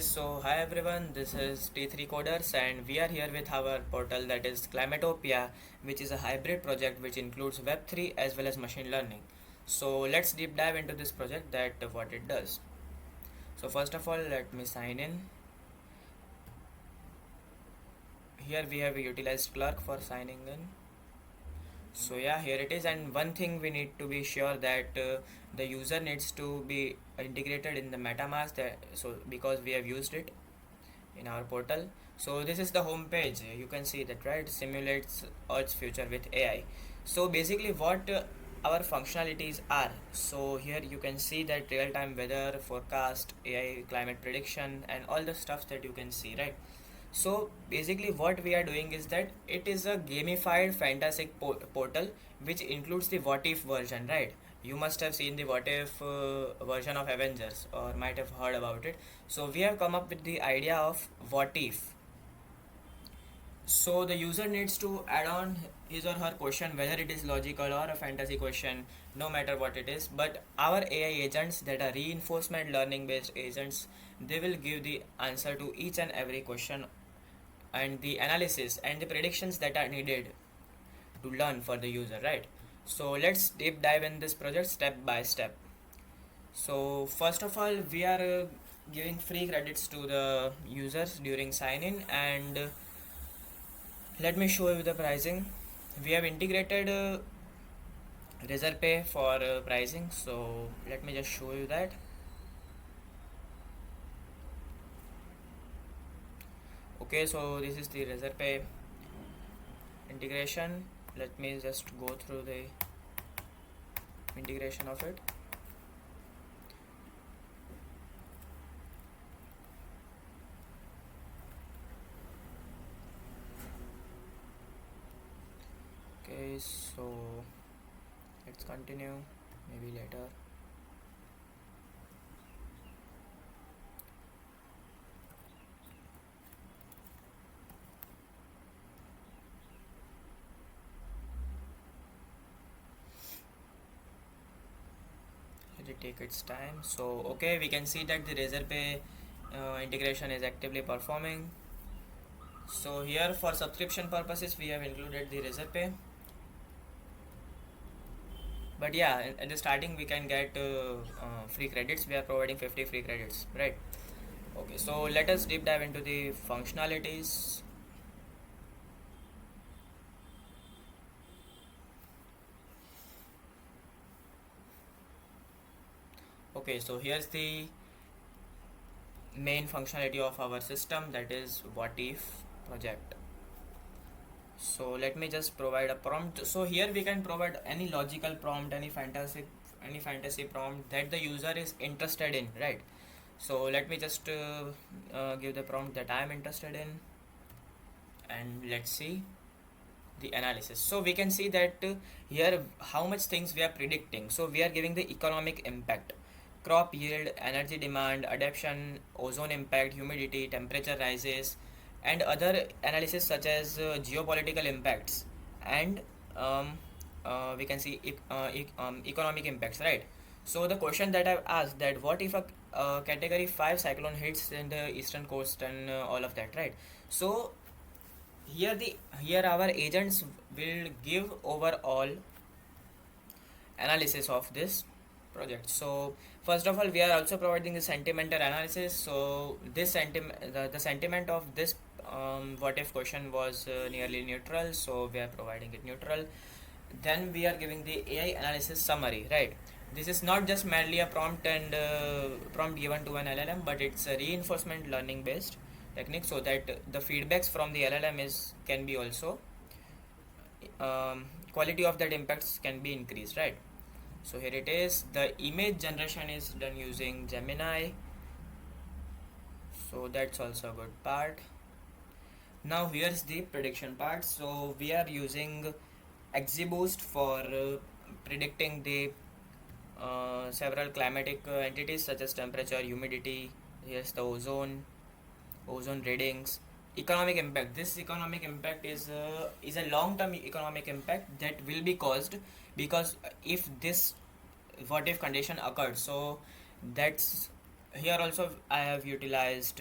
So hi everyone, this is T3 Coders and we are here with our portal that is Climatopia, which is a hybrid project which includes Web3 as well as machine learning. So let's deep dive into this project that what it does. So first of all, let me sign in. Here we have a utilized clerk for signing in. So yeah, here it is, and one thing we need to be sure that the user needs to be integrated in the MetaMask so because we have used it in our portal. So this is the home page. You can see that, right? Simulates Earth's future with AI. So basically what our functionalities are. So here you can see that real-time weather forecast, AI climate prediction, and all the stuff that you can see, right? So basically what we are doing is that it is a gamified fantastic portal which includes the what if version, right? You must have seen the what if version of Avengers or might have heard about it. So we have come up with the idea of what if. So the user needs to add on his or her question, whether it is logical or a fantasy question, no matter what it is. But our AI agents that are reinforcement learning based agents, they will give the answer to each and every question and the analysis and the predictions that are needed to learn for the user, right? So let's deep dive in this project step by step. So first of all, we are giving free credits to the users during sign in, and let me show you the pricing. We have integrated Razorpay for pricing, so let me just show you that. Okay, so this is the Razorpay integration. Let me just go through the integration of it. Okay, so let's continue maybe later. Let it take its time. So okay, we can see that the Razorpay integration is actively performing. So here for subscription purposes we have included the Razorpay, but yeah, at the starting we can get free credits. We are providing 50 free credits, right? Okay, so let us deep dive into the functionalities. Okay, so here's the main functionality of our system, that is what if project. So let me just provide a prompt. So here we can provide any logical prompt, any fantasy prompt that the user is interested in, right? So let me just give the prompt that I am interested in, and let's see the analysis. So we can see that here how much things we are predicting. So we are giving the economic impact, crop yield, energy demand, adaptation, ozone impact, humidity, temperature rises, and other analysis such as geopolitical impacts and um, we can see economic impacts, right? So the question that I've asked, that what if a category 5 cyclone hits in the eastern coast and all of that, right? So here our agents will give overall analysis of this project. So first of all, we are also providing the sentimental analysis. So this the sentiment of this what if question was nearly neutral, so we are providing it neutral. Then we are giving the AI analysis summary, right? This is not just merely a prompt and prompt given to an LLM, but it's a reinforcement learning based technique, so that the feedbacks from the LLM is can be also quality of that impacts can be increased, right? So here it is. The image generation is done using Gemini, so that's also a good part. Now here's the prediction part. So we are using XGBoost for predicting the several climatic entities such as temperature, humidity. Here's the ozone readings, economic impact. This economic impact is a long term economic impact that will be caused because if this what if condition occurred, so that's Here also I have utilized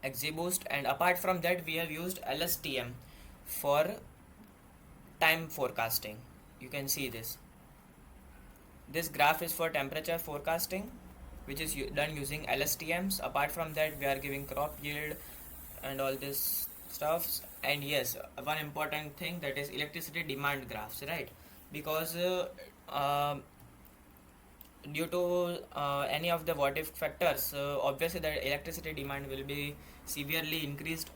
XGBoost, and apart from that we have used LSTM for time forecasting. You can see this graph is for temperature forecasting, which is done using LSTMs. Apart from that we are giving crop yield and all this stuffs. And yes, one important thing, that is electricity demand graphs, right? Because due to any of the what if factors, obviously the electricity demand will be severely increased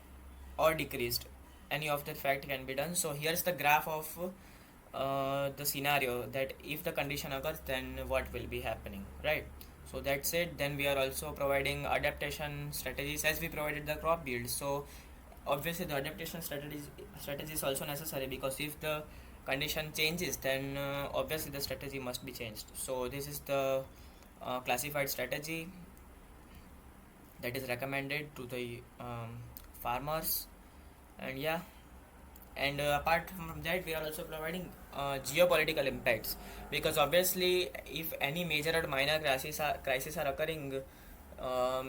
or decreased. Any of the fact can be done. So here's the graph of the scenario, that if the condition occurs then what will be happening, right? So that's it. Then we are also providing adaptation strategies as we provided the crop yield. So obviously the adaptation strategy is also necessary, because if the condition changes then obviously the strategy must be changed. So this is the classified strategy that is recommended to the farmers. And yeah, and apart from that we are also providing geopolitical impacts, because obviously if any major or minor crisis are occurring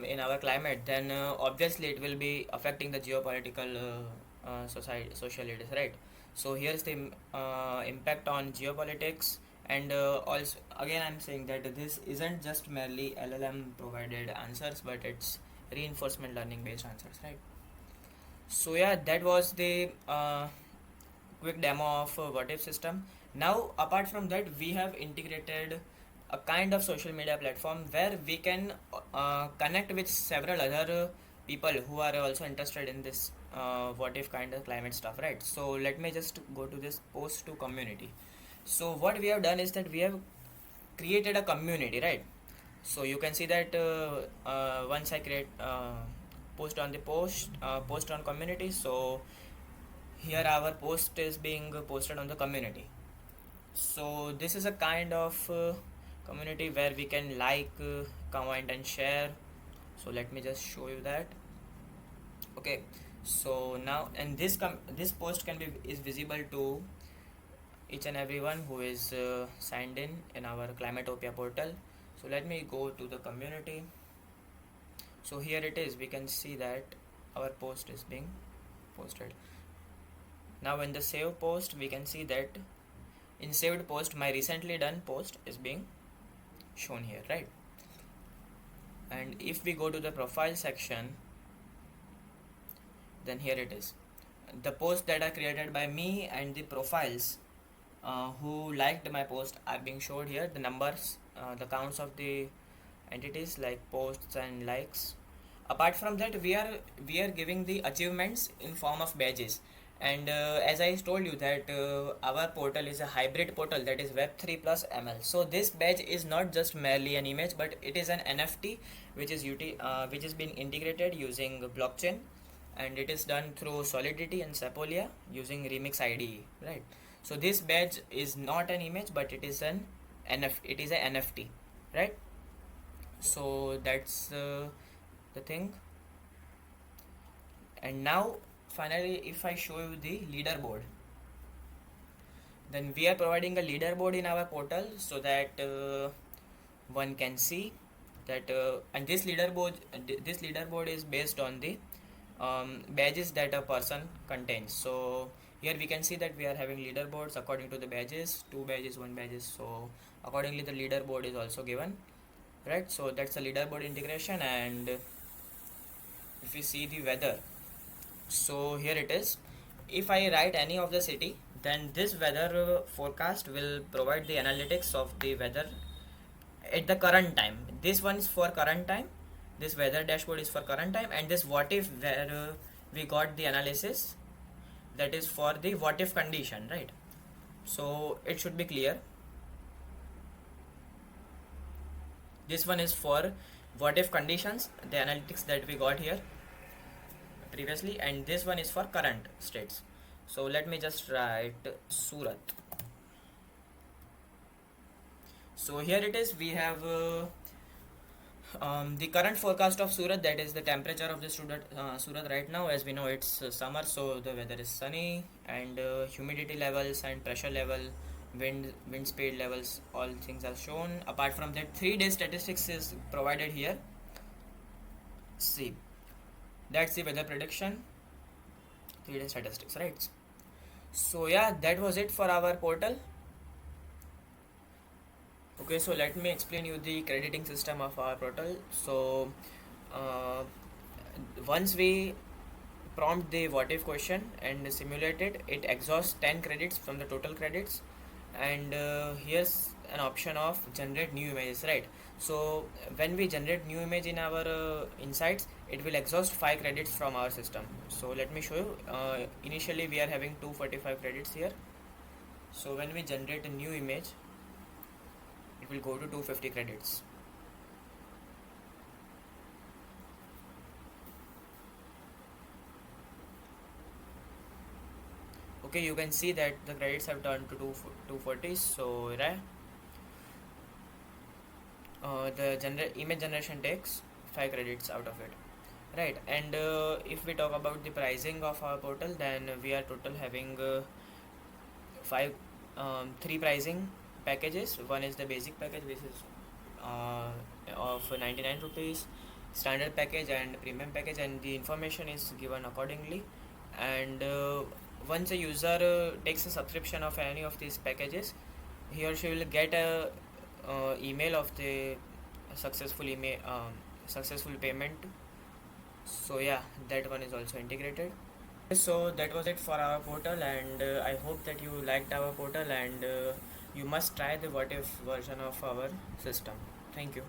in our climate, then obviously it will be affecting the geopolitical socialities, right? So here's the impact on geopolitics. And also again I'm saying that this isn't just merely LLM provided answers, but it's reinforcement learning based answers, right? So yeah, that was the quick demo of what if system. Now apart from that we have integrated a kind of social media platform where we can connect with several other people who are also interested in this what if kind of climate stuff, right? So let me just go to this post to community. So what we have done is that we have created a community, right? So you can see that once I create post on the post on community, so here our post is being posted on the community. So this is a kind of community where we can like, comment and share. So let me just show you that. Okay, so now, and this post can be is visible to each and everyone who is signed in our Climatopia portal. So let me go to the community. So here it is, we can see that our post is being posted. Now in the save post we can see that in saved post my recently done post is being shown here, right? And if we go to the profile section, then here it is, the posts that are created by me and the profiles who liked my post are being showed here, the numbers, the counts of the entities like posts and likes. Apart from that we are giving the achievements in form of badges. And as I told you that our portal is a hybrid portal, that is web3 plus ml. So this badge is not just merely an image, but it is an NFT which is being integrated using blockchain, and it is done through Solidity and Sepolia using Remix IDE, right? So this badge is not an image, but it is an it is a NFT, right? So that's the thing. And now finally if I show you the leaderboard, then we are providing a leaderboard in our portal so that one can see that and this leaderboard is based on the badges that a person contains. So here we can see that we are having leaderboards according to the badges, 2 badges, 1 badges. So accordingly the leaderboard is also given, right? So that's the leaderboard integration. And if we see the weather, so here it is, if I write any of the city, then this weather forecast will provide the analytics of the weather at the current time. This one is for current time, this weather dashboard is for current time, and this what if where we got the analysis, that is for the what if condition, right? So it should be clear. This one is for what if conditions, the analytics that we got here previously, and this one is for current states. So let me just write Surat. So here it is, we have the current forecast of Surat, that is the temperature of the Surat right now. As we know it's summer, so the weather is sunny, and humidity levels and pressure level wind speed levels, all things are shown. Apart from that, 3 day statistics is provided here. See, that's the weather prediction, 3 day statistics, right? So yeah, that was it for our portal. Okay, so let me explain you the crediting system of our portal. So uh, once we prompt the what if question and simulate it, it exhausts 10 credits from the total credits. And here's an option of generate new images, right? So when we generate new image in our insights, it will exhaust 5 credits from our system. So let me show you. Initially we are having 245 credits here. So when we generate a new image, it will go to 250 credits. Okay, you can see that the credits have turned to 240. So right, the image generation takes 5 credits out of it, right? And if we talk about the pricing of our portal, then we are total having five 3 pricing packages. One is the basic package, which is of 99 rupees, standard package and premium package, and the information is given accordingly. And once a user takes a subscription of any of these packages, he or she will get a email of the successful payment. So yeah, that one is also integrated. So that was it for our portal, and I hope that you liked our portal, and you must try the what if version of our system. Thank you.